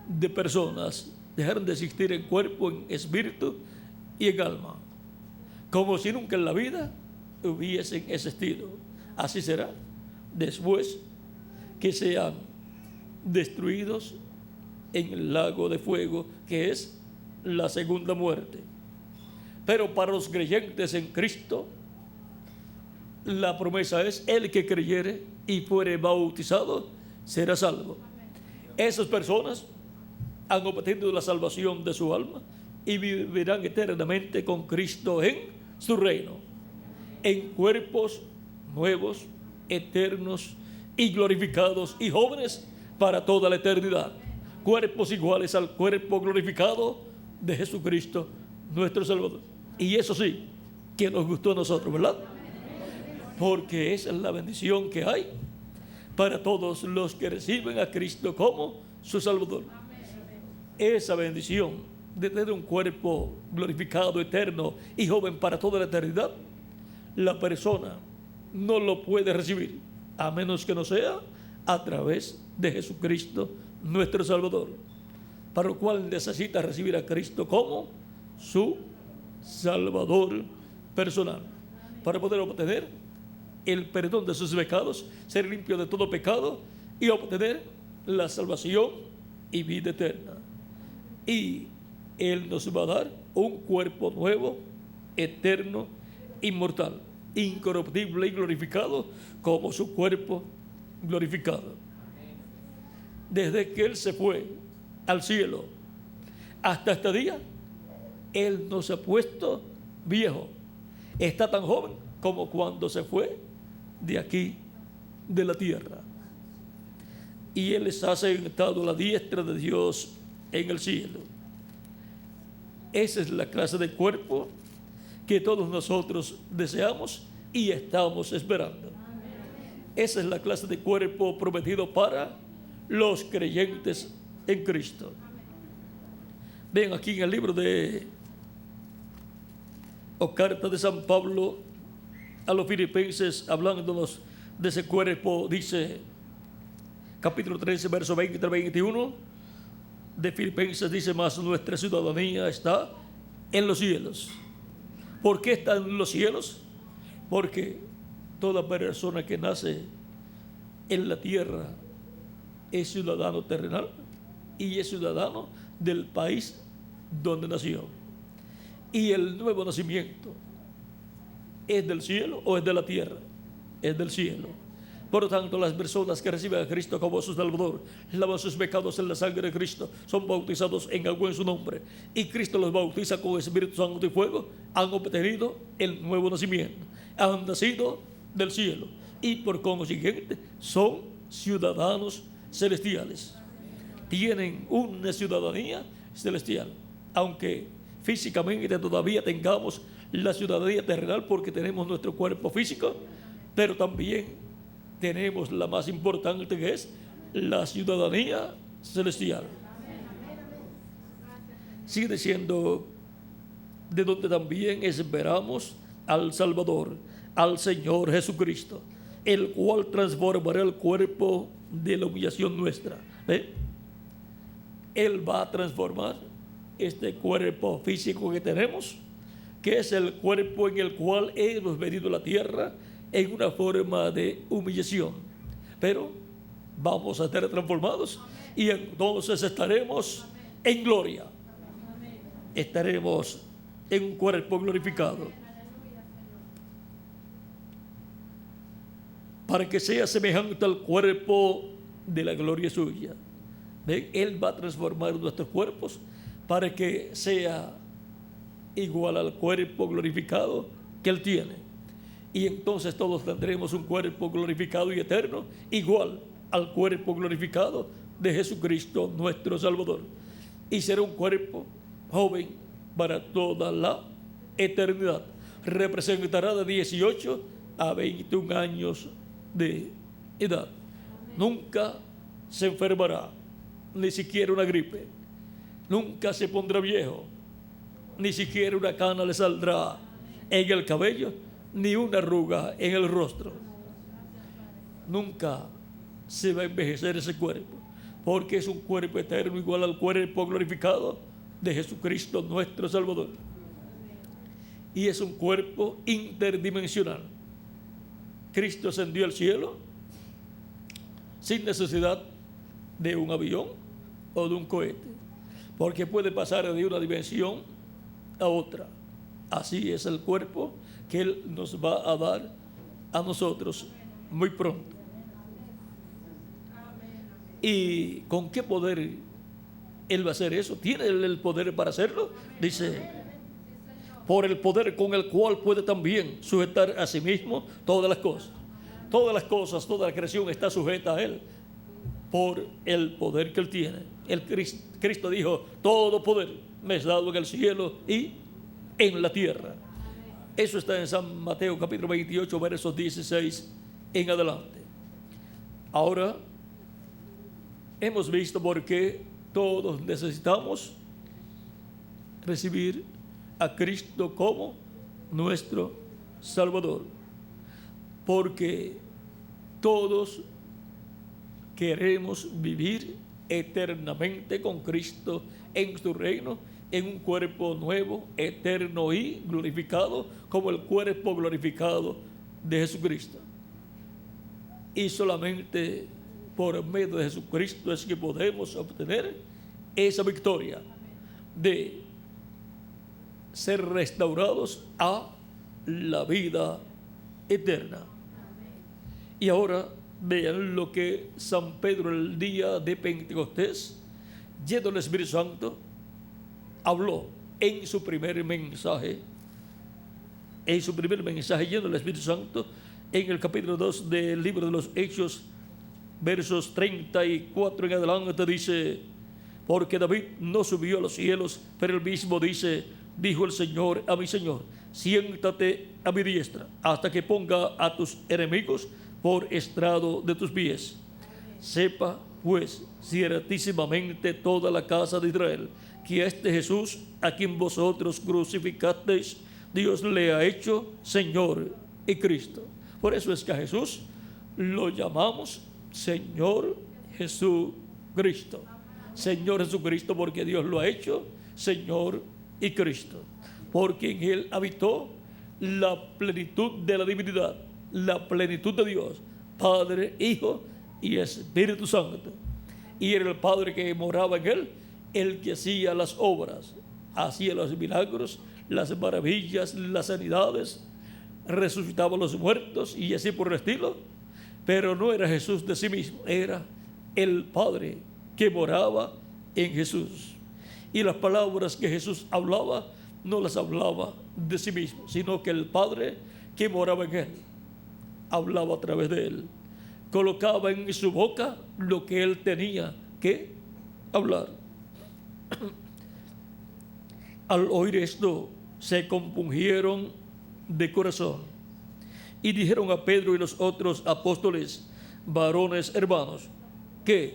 de personas, dejarán de existir en cuerpo, en espíritu y en alma, como si nunca en la vida hubiesen existido. Así será después que sean destruidos en el lago de fuego, que es la segunda muerte. Pero para los creyentes en Cristo, la promesa es: el que creyere y fuere bautizado será salvo. Esas personas han obtenido la salvación de su alma y vivirán eternamente con Cristo en su reino, en cuerpos nuevos, eternos y glorificados y jóvenes para toda la eternidad. Cuerpos iguales al cuerpo glorificado de Jesucristo, nuestro Salvador. Y eso sí, que nos gustó a nosotros, ¿verdad? Porque esa es la bendición que hay para todos los que reciben a Cristo como su Salvador. Esa bendición de tener un cuerpo glorificado, eterno y joven para toda la eternidad, la persona no lo puede recibir a menos que no sea a través de Jesucristo nuestro Salvador, para lo cual necesita recibir a Cristo como su Salvador personal, para poder obtener el perdón de sus pecados, ser limpio de todo pecado y obtener la salvación y vida eterna. Y Él nos va a dar un cuerpo nuevo, eterno, inmortal, incorruptible y glorificado como su cuerpo glorificado. Desde que Él se fue al cielo hasta este día, Él no se ha puesto viejo. Está tan joven como cuando se fue de aquí, de la tierra. Y Él está sentado a la diestra de Dios en el cielo. Esa es la clase de cuerpo que todos nosotros deseamos y estamos esperando. Esa es la clase de cuerpo prometido para los creyentes en Cristo. Ven aquí en el libro o carta de San Pablo a los filipenses, hablándonos de ese cuerpo, dice, capítulo 13, verso 20 al 21 de Filipenses, dice: más nuestra ciudadanía está en los cielos. ¿Por qué está en los cielos? Porque toda persona que nace en la tierra es ciudadano terrenal y es ciudadano del país donde nació. Y el nuevo nacimiento ¿es del cielo o es de la tierra? Es del cielo. Por lo tanto, las personas que reciben a Cristo como su Salvador, lavan sus pecados en la sangre de Cristo, son bautizados en agua en su nombre, y Cristo los bautiza con Espíritu Santo y fuego, han obtenido el nuevo nacimiento, han nacido del cielo, y por consiguiente son ciudadanos celestiales. Tienen una ciudadanía celestial, aunque físicamente todavía tengamos la ciudadanía terrenal, porque tenemos nuestro cuerpo físico, pero también tenemos la más importante, que es la ciudadanía celestial. Sigue diciendo, de donde también esperamos al Salvador, al Señor Jesucristo, el cual transformará el cuerpo de la humillación nuestra. Él va a transformar este cuerpo físico que tenemos, que es el cuerpo en el cual hemos venido a la tierra en una forma de humillación, pero vamos a estar transformados y entonces estaremos en gloria, estaremos en un cuerpo glorificado, para que sea semejante al cuerpo de la gloria suya. ¿Ven? Él va a transformar nuestros cuerpos para que sea igual al cuerpo glorificado que Él tiene. Y entonces todos tendremos un cuerpo glorificado y eterno, igual al cuerpo glorificado de Jesucristo nuestro Salvador. Y será un cuerpo joven para toda la eternidad. Representará de 18 a 21 años de edad. Nunca se enfermará, ni siquiera una gripe. Nunca se pondrá viejo, ni siquiera una cana le saldrá en el cabello, ni una arruga en el rostro. Nunca se va a envejecer ese cuerpo, porque es un cuerpo eterno, igual al cuerpo glorificado de Jesucristo nuestro Salvador. Y es un cuerpo interdimensional. Cristo ascendió al cielo sin necesidad de un avión o de un cohete, porque puede pasar de una dimensión a otra. Así es el cuerpo que Él nos va a dar a nosotros muy pronto. ¿Y con qué poder Él va a hacer eso? ¿Tiene Él el poder para hacerlo? Dice, por el poder con el cual puede también sujetar a sí mismo todas las cosas. Todas las cosas, toda la creación está sujeta a Él por el poder que Él tiene. Cristo dijo, todo poder me es dado en el cielo y en la tierra. Eso está en San Mateo capítulo 28, versos 16 en adelante. Ahora hemos visto por qué todos necesitamos recibir a Cristo como nuestro Salvador, porque todos queremos vivir eternamente con Cristo en su reino, en un cuerpo nuevo, eterno y glorificado, como el cuerpo glorificado de Jesucristo. Y solamente por medio de Jesucristo es que podemos obtener esa victoria de ser restaurados a la vida eterna. Y ahora vean lo que San Pedro el día de Pentecostés, lleno del Espíritu Santo, habló en su primer mensaje. En su primer mensaje lleno del Espíritu Santo, en el capítulo 2 del libro de los Hechos, versos 34 en adelante, dice: porque David no subió a los cielos, pero él mismo dice: dijo el Señor a mi Señor, siéntate a mi diestra, hasta que ponga a tus enemigos por estrado de tus pies. Sepa pues ciertísimamente toda la casa de Israel, que a este Jesús, a quien vosotros crucificasteis, Dios le ha hecho Señor y Cristo. Por eso es que a Jesús lo llamamos Señor Jesucristo. Señor Jesucristo, porque Dios lo ha hecho Señor y Cristo, porque en Él habitó la plenitud de la divinidad, la plenitud de Dios, Padre, Hijo y Espíritu Santo. Y era el Padre que moraba en Él, el que hacía las obras, hacía los milagros, las maravillas, las sanidades, resucitaba a los muertos y así por el estilo. Pero no era Jesús de sí mismo, era el Padre que moraba en Jesús. Y las palabras que Jesús hablaba, no las hablaba de sí mismo, sino que el Padre que moraba en Él hablaba a través de Él. Colocaba en su boca lo que Él tenía que hablar. Al oír esto, se compungieron de corazón y dijeron a Pedro y los otros apóstoles: varones hermanos, ¿qué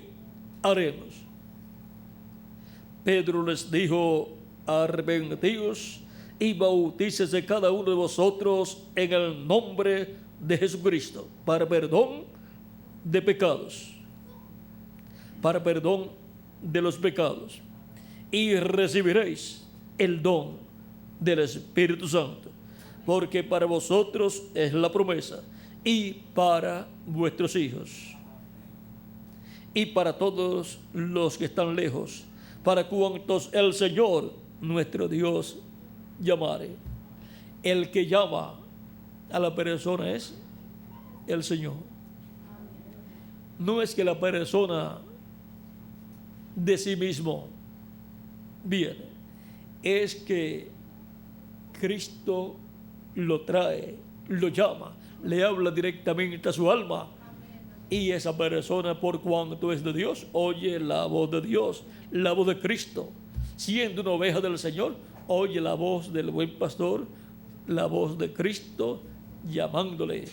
haremos? Pedro les dijo: arrepentíos y bautícese cada uno de vosotros en el nombre de Jesucristo para perdón de pecados, para perdón de los pecados, y recibiréis el don del Espíritu Santo, porque para vosotros es la promesa, y para vuestros hijos, y para todos los que están lejos, para cuantos el Señor nuestro Dios llamare. El que llama a la persona es el Señor. No es que la persona de sí mismo viene, es que Cristo lo trae, lo llama, le habla directamente a su alma. Y esa persona, por cuanto es de Dios, oye la voz de Dios, la voz de Cristo. Siendo una oveja del Señor, oye la voz del buen pastor, la voz de Cristo, llamándole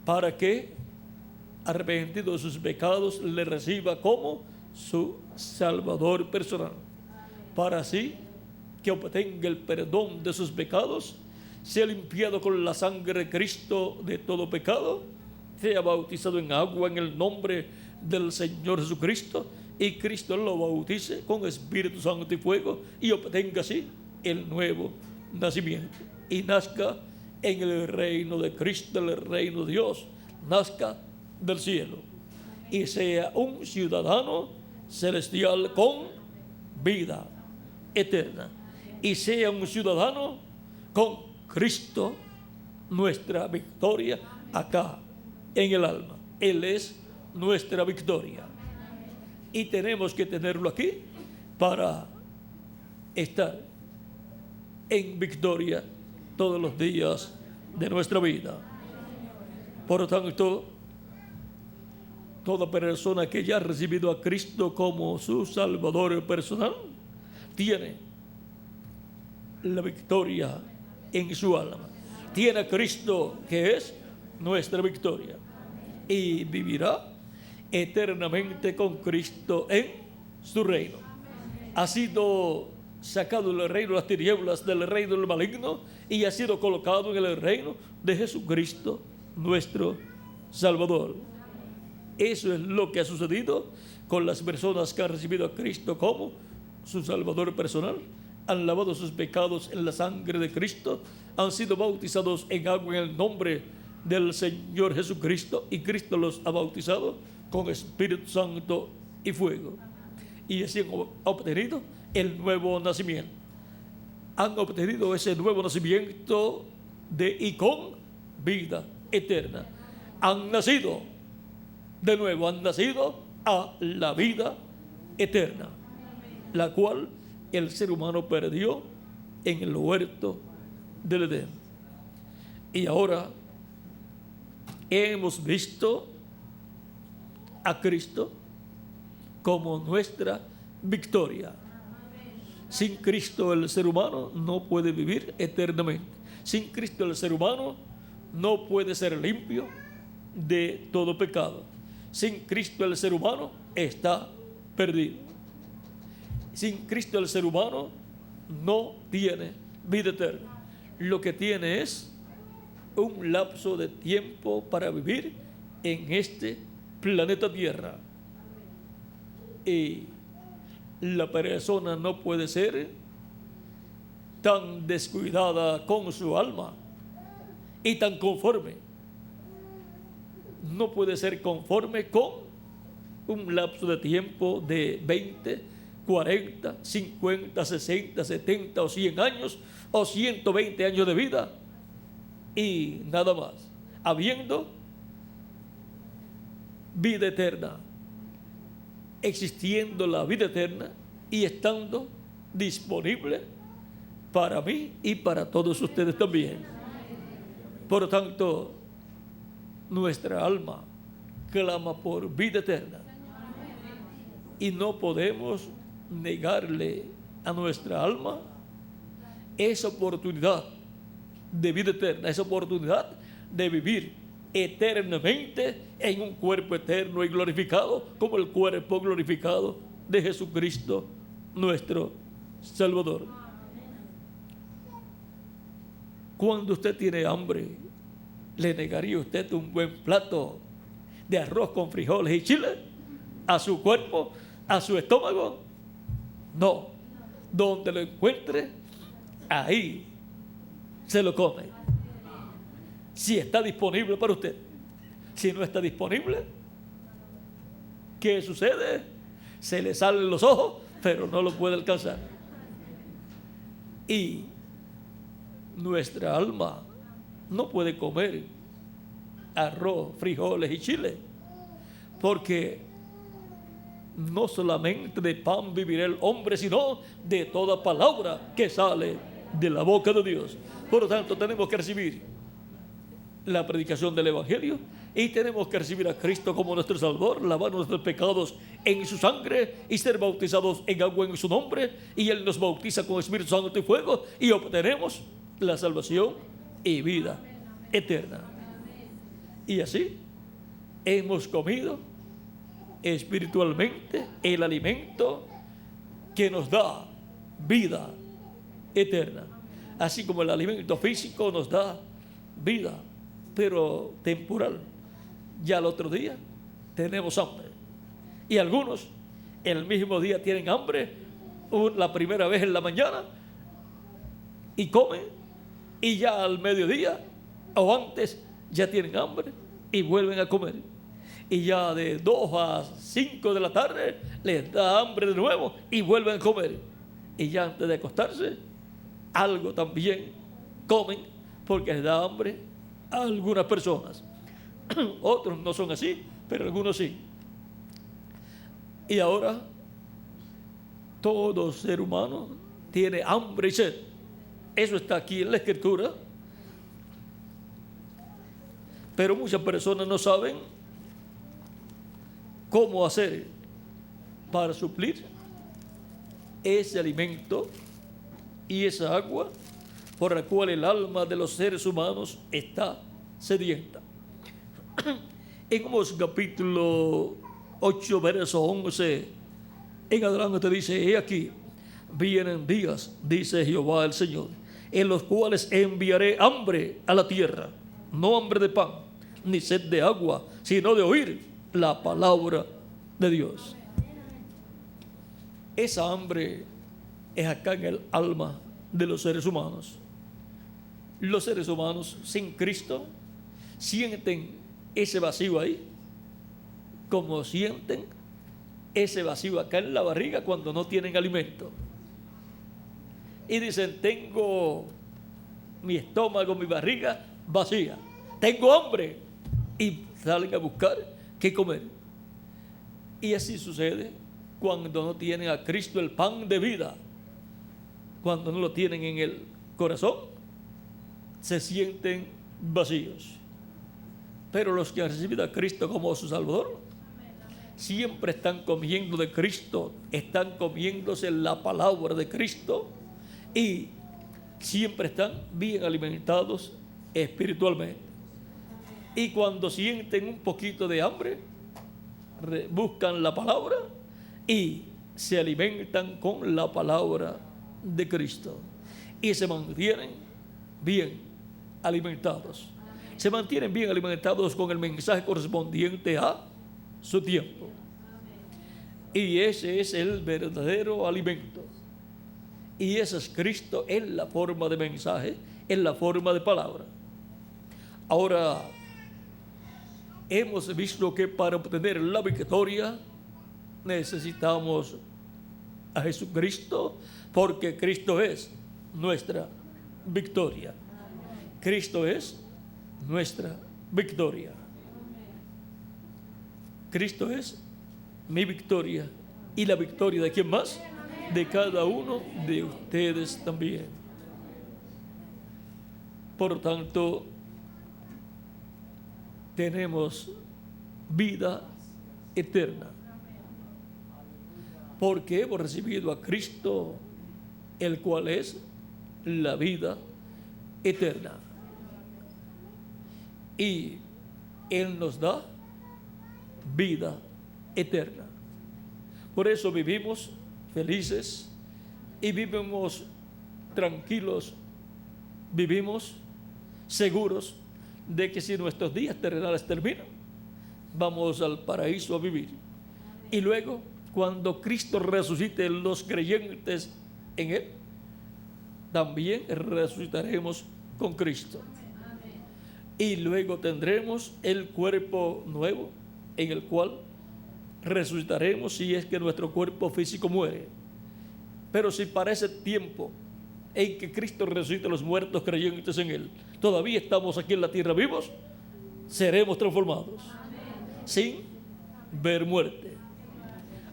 para que, arrepentido de sus pecados, le reciba como su Salvador personal, para así que obtenga el perdón de sus pecados, sea limpiado con la sangre de Cristo de todo pecado, sea bautizado en agua en el nombre del Señor Jesucristo, y Cristo lo bautice con Espíritu Santo y fuego, y obtenga así el nuevo nacimiento, y nazca en el reino de Cristo, el reino de Dios, nazca del cielo, y sea un ciudadano celestial con vida eterna, y sea un ciudadano con Cristo, nuestra victoria acá en el alma. Él es nuestra victoria, y tenemos que tenerlo aquí para estar en victoria todos los días de nuestra vida. Por lo tanto, toda persona que ya ha recibido a Cristo como su Salvador personal tiene la victoria en su alma, tiene a Cristo, que es nuestra victoria, y vivirá eternamente con Cristo en su reino. Ha sido sacado del reino de las tinieblas, del reino del maligno, y ha sido colocado en el reino de Jesucristo, nuestro Salvador. Eso es lo que ha sucedido con las personas que han recibido a Cristo como su Salvador personal, han lavado sus pecados en la sangre de Cristo, han sido bautizados en agua en el nombre del Señor Jesucristo, y Cristo los ha bautizado con Espíritu Santo y fuego. Y así han obtenido el nuevo nacimiento. Han obtenido ese nuevo nacimiento y con vida eterna. Han nacido de nuevo, han nacido a la vida eterna, la cual el ser humano perdió en el huerto del Edén. Y ahora hemos visto a Cristo como nuestra victoria. Sin Cristo el ser humano no puede vivir eternamente. Sin Cristo el ser humano no puede ser limpio de todo pecado. Sin Cristo el ser humano está perdido. Sin Cristo el ser humano no tiene vida eterna. Lo que tiene es un lapso de tiempo para vivir en este planeta Tierra. Y la persona no puede ser tan descuidada con su alma y tan conforme. No puede ser conforme con un lapso de tiempo de 20, 40, 50, 60, 70 o 100 años o 120 años de vida y nada más, habiendo vida eterna, existiendo la vida eterna y estando disponible para mí y para todos ustedes también. Por lo tanto, nuestra alma clama por vida eterna y no podemos negarle a nuestra alma esa oportunidad de vida eterna, esa oportunidad de vivir eternamente en un cuerpo eterno y glorificado como el cuerpo glorificado de Jesucristo nuestro Salvador. Cuando usted tiene hambre, ¿le negaría usted un buen plato de arroz con frijoles y chile a su cuerpo, a su estómago? No. Donde lo encuentre, ahí se lo come. Si está disponible para usted. Si no está disponible, ¿qué sucede? Se le salen los ojos, pero no lo puede alcanzar. Y nuestra alma no puede comer arroz, frijoles y chile, porque no solamente de pan vivirá el hombre, sino de toda palabra que sale de la boca de Dios. Por lo tanto, tenemos que recibir la predicación del Evangelio y tenemos que recibir a Cristo como nuestro Salvador, lavar nuestros pecados en su sangre y ser bautizados en agua en su nombre, y Él nos bautiza con Espíritu Santo y fuego y obtenemos la salvación y vida eterna. Y así hemos comido espiritualmente el alimento que nos da vida eterna, así como el alimento físico nos da vida, pero temporal. Ya el otro día tenemos hambre, y algunos el mismo día tienen hambre la primera vez en la mañana y comen, y ya al mediodía o antes ya tienen hambre y vuelven a comer, y ya de 2 a 5 de la tarde les da hambre de nuevo y vuelven a comer, y ya antes de acostarse algo también comen porque les da hambre a algunas personas. Otros no son así, pero algunos sí. Y ahora todo ser humano tiene hambre y sed. Eso está aquí en la Escritura. Pero muchas personas no saben cómo hacer para suplir ese alimento y esa agua por la cual el alma de los seres humanos está sedienta. En Amós capítulo 8, verso 11 en adelante dice: he aquí, vienen días, dice Jehová el Señor, en los cuales enviaré hambre a la tierra, no hambre de pan, ni sed de agua, sino de oír la palabra de Dios. esa hambre es acá en el alma de los seres humanos. Los seres humanos sin Cristo sienten ese vacío ahí, como sienten ese vacío acá en la barriga cuando no tienen alimento. Y dicen, tengo mi estómago, mi barriga vacía, tengo hambre, y salen a buscar qué comer. Y así sucede cuando no tienen a Cristo, el pan de vida. Cuando no lo tienen en el corazón, se sienten vacíos. Pero los que han recibido a Cristo como su Salvador, siempre están comiendo de Cristo, están comiéndose la palabra de Cristo y siempre están bien alimentados espiritualmente. Y cuando sienten un poquito de hambre, buscan la palabra y se alimentan con la palabra de Cristo y se mantienen bien alimentados. Se mantienen bien alimentados con el mensaje correspondiente a su tiempo. Y ese es el verdadero alimento. Y ese es Cristo en la forma de mensaje, en la forma de palabra. Ahora, hemos visto que para obtener la victoria necesitamos a Jesucristo, porque Cristo es nuestra victoria. Cristo es nuestra victoria. Cristo es mi victoria. ¿Y la victoria de quién más? De cada uno de ustedes también. Por tanto, tenemos vida eterna, porque hemos recibido a Cristo, el cual es la vida eterna. Y Él nos da vida eterna. Por eso vivimos felices y vivimos tranquilos, vivimos seguros de que si nuestros días terrenales terminan, vamos al paraíso a vivir. Y luego, cuando Cristo resucite los creyentes en Él, también resucitaremos con Cristo. Y luego tendremos el cuerpo nuevo en el cual resucitaremos si es que nuestro cuerpo físico muere. Pero si para ese tiempo en que Cristo resucite a los muertos creyentes en Él, todavía estamos aquí en la tierra vivos, seremos transformados sin ver muerte.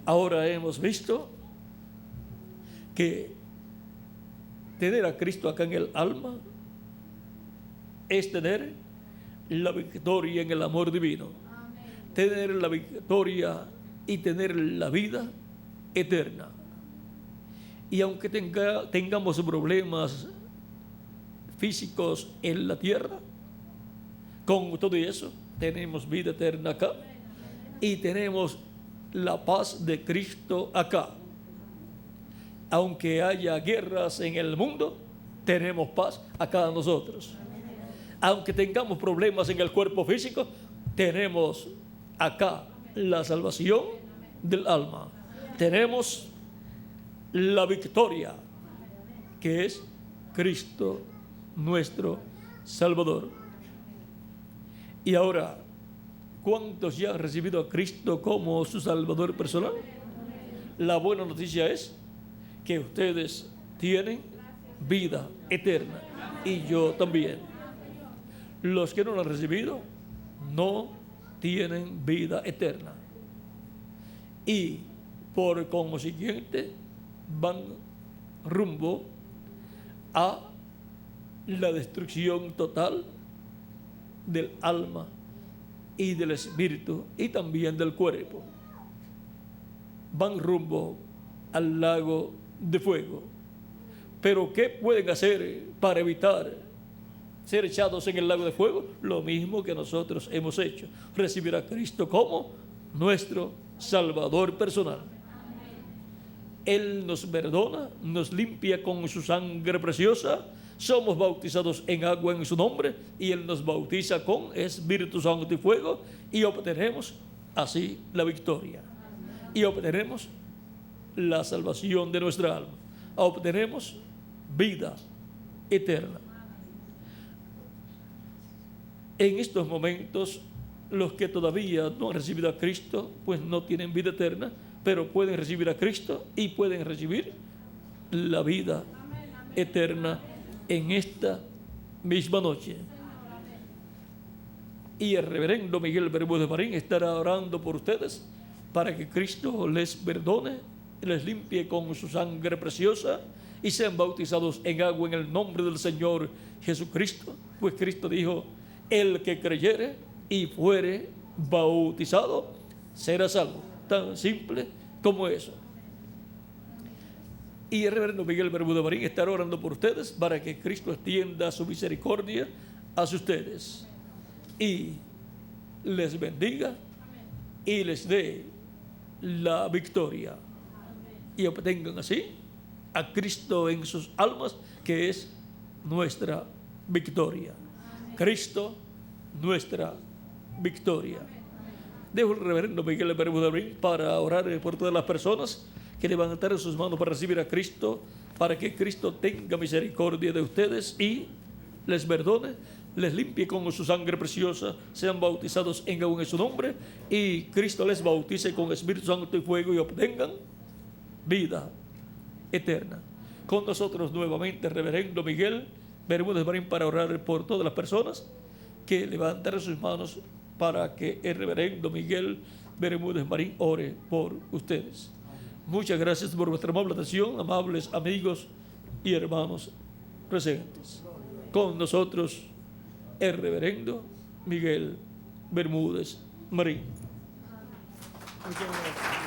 Ahora hemos visto que tener a Cristo acá en el alma es tener la victoria en el amor divino, tener la victoria y tener la vida eterna. Y aunque tengamos problemas físicos en la tierra, con todo eso tenemos vida eterna acá y tenemos la paz de Cristo acá. Aunque haya guerras en el mundo, tenemos paz acá nosotros. Aunque tengamos problemas en el cuerpo físico, tenemos acá la salvación del alma. Tenemos la victoria, que es Cristo nuestro Salvador. Y ahora, ¿cuántos ya han recibido a Cristo como su Salvador personal? La buena noticia es que ustedes tienen vida eterna y yo también. Los que no lo han recibido no tienen vida eterna y por consiguiente van rumbo a la destrucción total del alma y del espíritu y también del cuerpo. Van rumbo al lago de fuego. Pero ¿qué pueden hacer para evitar ser echados en el lago de fuego? Lo mismo que nosotros hemos hecho: recibir a Cristo como nuestro Salvador personal. Él nos perdona, nos limpia con su sangre preciosa, somos bautizados en agua en su nombre y Él nos bautiza con Espíritu Santo y fuego y obtenemos así la victoria y obtenemos la salvación de nuestra alma. Obtenemos vida eterna. En estos momentos, los que todavía no han recibido a Cristo, pues no tienen vida eterna, pero pueden recibir a Cristo y pueden recibir la vida eterna en esta misma noche. Y el reverendo Miguel Bermúdez Marín estará orando por ustedes para que Cristo les perdone, les limpie con su sangre preciosa y sean bautizados en agua en el nombre del Señor Jesucristo. Pues Cristo dijo: el que creyere y fuere bautizado será salvo. Tan simple como eso. Y el reverendo Miguel Bermúdez Marín estará orando por ustedes para que Cristo extienda su misericordia hacia ustedes y les bendiga y les dé la victoria y obtengan así a Cristo en sus almas, que es nuestra victoria. Cristo, nuestra victoria. Dejo al reverendo Miguel Bermúdez Marín para orar por todas las personas que levantaron sus manos para recibir a Cristo, para que Cristo tenga misericordia de ustedes y les perdone, les limpie con su sangre preciosa, sean bautizados en agua en su nombre y Cristo les bautice con Espíritu Santo y fuego y obtengan vida eterna. Con nosotros nuevamente reverendo Miguel Bermúdez Marín para orar por todas las personas que levantaron sus manos para que el reverendo Miguel Bermúdez Marín ore por ustedes. Muchas gracias por vuestra amable atención, amables amigos y hermanos presentes. Con nosotros el reverendo Miguel Bermúdez Marín. Muchas gracias.